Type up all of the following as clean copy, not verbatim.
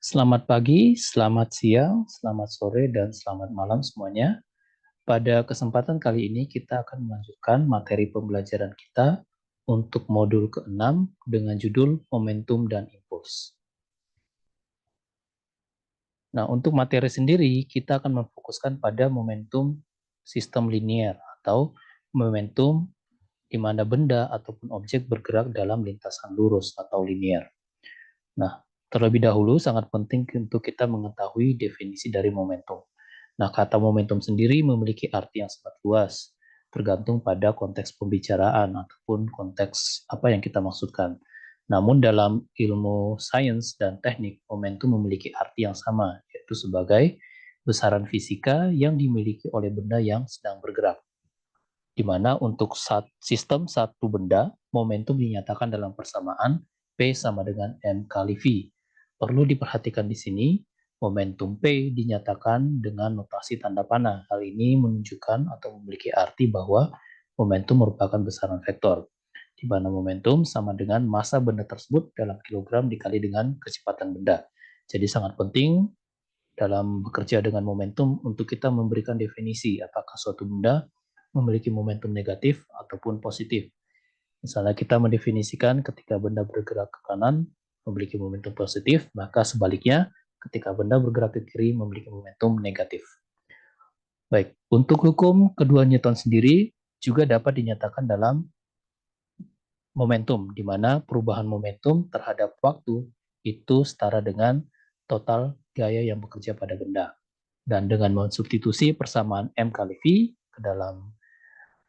Selamat pagi, selamat siang, selamat sore, dan selamat malam semuanya. Pada kesempatan kali ini kita akan melanjutkan materi pembelajaran kita untuk modul ke-6 dengan judul Momentum dan Impuls. Nah, untuk materi sendiri kita akan memfokuskan pada momentum sistem linier atau momentum di mana benda ataupun objek bergerak dalam lintasan lurus atau linier. Nah, terlebih dahulu sangat penting untuk kita mengetahui definisi dari momentum. Nah, kata momentum sendiri memiliki arti yang sangat luas, tergantung pada konteks pembicaraan ataupun konteks apa yang kita maksudkan. Namun dalam ilmu sains dan teknik, momentum memiliki arti yang sama, yaitu sebagai besaran fisika yang dimiliki oleh benda yang sedang bergerak. Di mana untuk sistem satu benda, momentum dinyatakan dalam persamaan P sama dengan M kali V. Perlu diperhatikan di sini, momentum P dinyatakan dengan notasi tanda panah. Hal ini menunjukkan atau memiliki arti bahwa momentum merupakan besaran vektor, di mana momentum sama dengan massa benda tersebut dalam kilogram dikali dengan kecepatan benda. Jadi sangat penting dalam bekerja dengan momentum untuk kita memberikan definisi apakah suatu benda memiliki momentum negatif ataupun positif. Misalnya kita mendefinisikan ketika benda bergerak ke kanan memiliki momentum positif, maka sebaliknya ketika benda bergerak ke kiri memiliki momentum negatif. Baik, untuk hukum kedua Newton sendiri juga dapat dinyatakan dalam momentum, di mana perubahan momentum terhadap waktu itu setara dengan total gaya yang bekerja pada benda. Dan dengan mensubstitusi persamaan M kali V ke dalam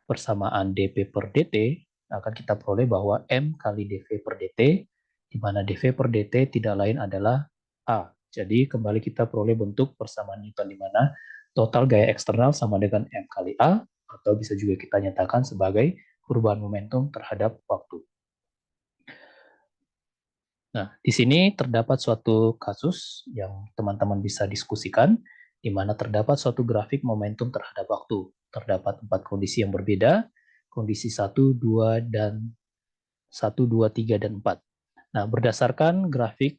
persamaan dP per dt, akan kita peroleh bahwa M kali dV per dt, di mana dV per dt tidak lain adalah A. Jadi kembali kita peroleh bentuk persamaan Newton di mana total gaya eksternal sama dengan M kali A, atau bisa juga kita nyatakan sebagai perubahan momentum terhadap waktu. Nah, di sini terdapat suatu kasus yang teman-teman bisa diskusikan, di mana terdapat suatu grafik momentum terhadap waktu. Terdapat 4 kondisi yang berbeda, kondisi 1, 2, dan 1, 2, 3, dan 4. Nah, berdasarkan grafik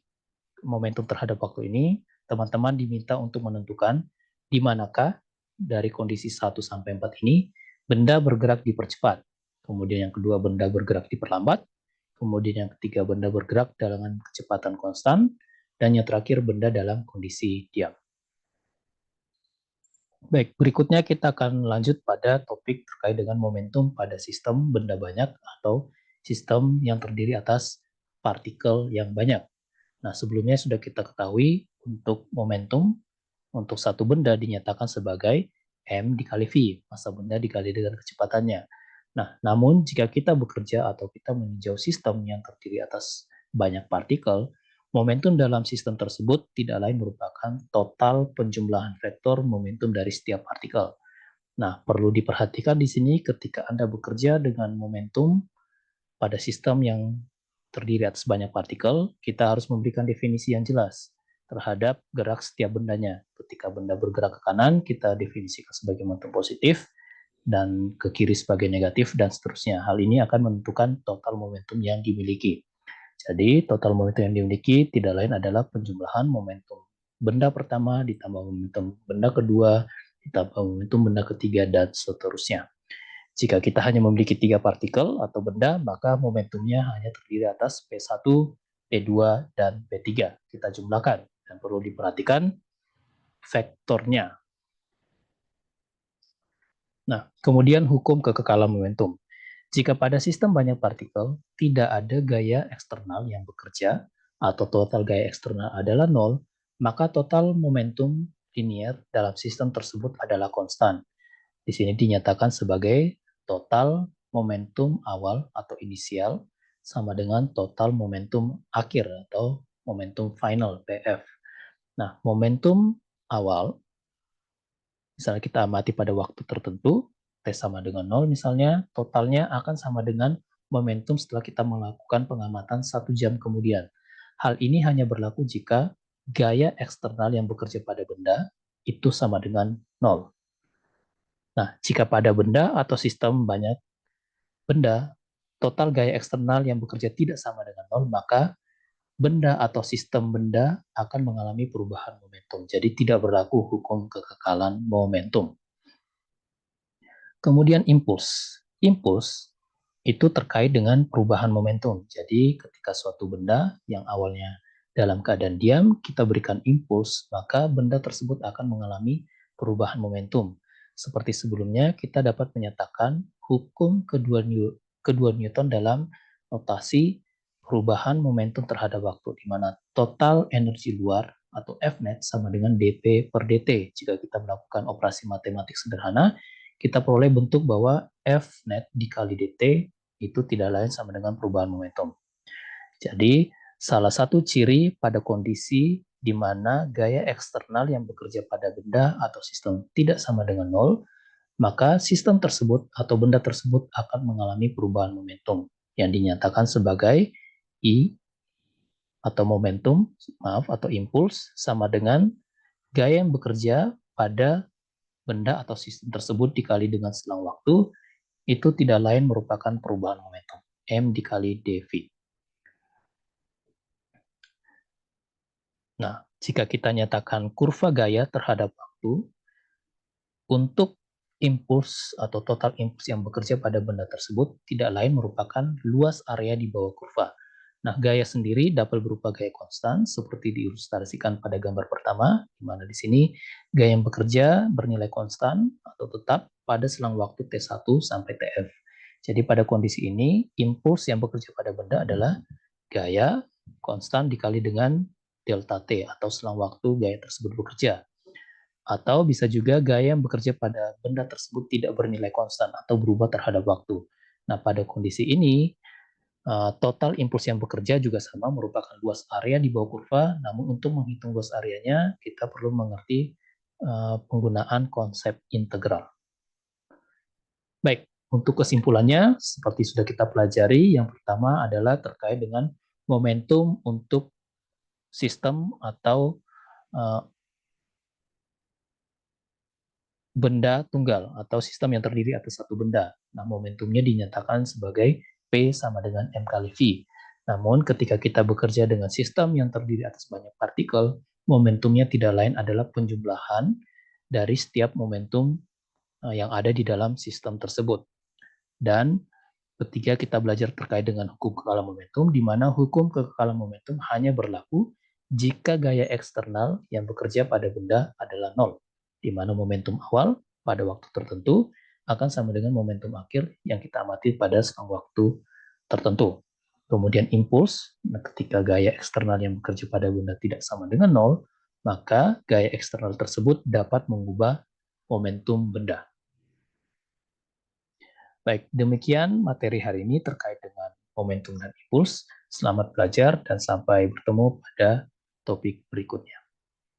momentum terhadap waktu ini, teman-teman diminta untuk menentukan di manakah dari kondisi 1 sampai 4 ini benda bergerak dipercepat. Kemudian yang kedua benda bergerak diperlambat, kemudian yang ketiga benda bergerak dengan kecepatan konstan, dan yang terakhir benda dalam kondisi diam. Baik, berikutnya kita akan lanjut pada topik terkait dengan momentum pada sistem benda banyak atau sistem yang terdiri atas partikel yang banyak. Nah, sebelumnya sudah kita ketahui untuk momentum untuk satu benda dinyatakan sebagai M dikali V, massa benda dikali dengan kecepatannya. Nah, namun jika kita bekerja atau kita meninjau sistem yang terdiri atas banyak partikel, momentum dalam sistem tersebut tidak lain merupakan total penjumlahan vektor momentum dari setiap partikel. Nah, perlu diperhatikan di sini ketika Anda bekerja dengan momentum pada sistem yang terdiri atas banyak partikel, kita harus memberikan definisi yang jelas terhadap gerak setiap bendanya. Ketika benda bergerak ke kanan, kita definisikan sebagai momentum positif, dan ke kiri sebagai negatif, dan seterusnya. Hal ini akan menentukan total momentum yang dimiliki. Jadi, total momentum yang dimiliki tidak lain adalah penjumlahan momentum benda pertama ditambah momentum benda kedua, ditambah momentum benda ketiga, dan seterusnya. Jika kita hanya memiliki 3 partikel atau benda, maka momentumnya hanya terdiri atas P1, P2, dan P3. Kita jumlahkan, dan perlu diperhatikan vektornya. Nah, kemudian hukum kekekalan momentum. Jika pada sistem banyak partikel, tidak ada gaya eksternal yang bekerja, atau total gaya eksternal adalah 0, maka total momentum linier dalam sistem tersebut adalah konstan. Di sini dinyatakan sebagai total momentum awal atau inisial sama dengan total momentum akhir atau momentum final PF. Nah, momentum awal, misalnya kita amati pada waktu tertentu, T sama dengan 0 misalnya, totalnya akan sama dengan momentum setelah kita melakukan pengamatan 1 jam kemudian. Hal ini hanya berlaku jika gaya eksternal yang bekerja pada benda itu sama dengan 0. Nah, jika pada benda atau sistem banyak benda, total gaya eksternal yang bekerja tidak sama dengan 0, maka benda atau sistem benda akan mengalami perubahan momentum. Jadi tidak berlaku hukum kekekalan momentum. Kemudian impuls. Impuls itu terkait dengan perubahan momentum. Jadi ketika suatu benda yang awalnya dalam keadaan diam, kita berikan impuls, maka benda tersebut akan mengalami perubahan momentum. Seperti sebelumnya, kita dapat menyatakan hukum kedua Newton dalam notasi perubahan momentum terhadap waktu, di mana total energi luar atau Fnet sama dengan dP per dt. Jika kita melakukan operasi matematik sederhana, kita peroleh bentuk bahwa F net dikali dt itu tidak lain sama dengan perubahan momentum. Jadi, salah satu ciri pada kondisi di mana gaya eksternal yang bekerja pada benda atau sistem tidak sama dengan nol, maka sistem tersebut atau benda tersebut akan mengalami perubahan momentum yang dinyatakan sebagai I atau momentum, atau impuls sama dengan gaya yang bekerja pada benda atau sistem tersebut dikali dengan selang waktu, itu tidak lain merupakan perubahan momentum, M dikali dV. Nah, jika kita nyatakan kurva gaya terhadap waktu, untuk impuls atau total impuls yang bekerja pada benda tersebut tidak lain merupakan luas area di bawah kurva. Nah, gaya sendiri dapat berupa gaya konstan seperti diilustrasikan pada gambar pertama, di mana di sini gaya yang bekerja bernilai konstan atau tetap pada selang waktu T1 sampai Tf. Jadi pada kondisi ini, impuls yang bekerja pada benda adalah gaya konstan dikali dengan delta T atau selang waktu gaya tersebut bekerja. Atau bisa juga gaya yang bekerja pada benda tersebut tidak bernilai konstan atau berubah terhadap waktu. Nah, pada kondisi ini, total impuls yang bekerja juga sama merupakan luas area di bawah kurva, namun untuk menghitung luas areanya, kita perlu mengerti penggunaan konsep integral. Baik, untuk kesimpulannya, seperti sudah kita pelajari, yang pertama adalah terkait dengan momentum untuk sistem atau benda tunggal atau sistem yang terdiri atas satu benda. Nah, momentumnya dinyatakan sebagai P sama dengan M kali V. Namun, ketika kita bekerja dengan sistem yang terdiri atas banyak partikel, momentumnya tidak lain adalah penjumlahan dari setiap momentum yang ada di dalam sistem tersebut. Dan ketiga, kita belajar terkait dengan hukum kekekalan momentum, di mana hukum kekekalan momentum hanya berlaku jika gaya eksternal yang bekerja pada benda adalah nol, di mana momentum awal pada waktu tertentu akan sama dengan momentum akhir yang kita amati pada selang waktu tertentu. Kemudian impuls, ketika gaya eksternal yang bekerja pada benda tidak sama dengan nol, maka gaya eksternal tersebut dapat mengubah momentum benda. Baik, demikian materi hari ini terkait dengan momentum dan impuls. Selamat belajar dan sampai bertemu pada topik berikutnya.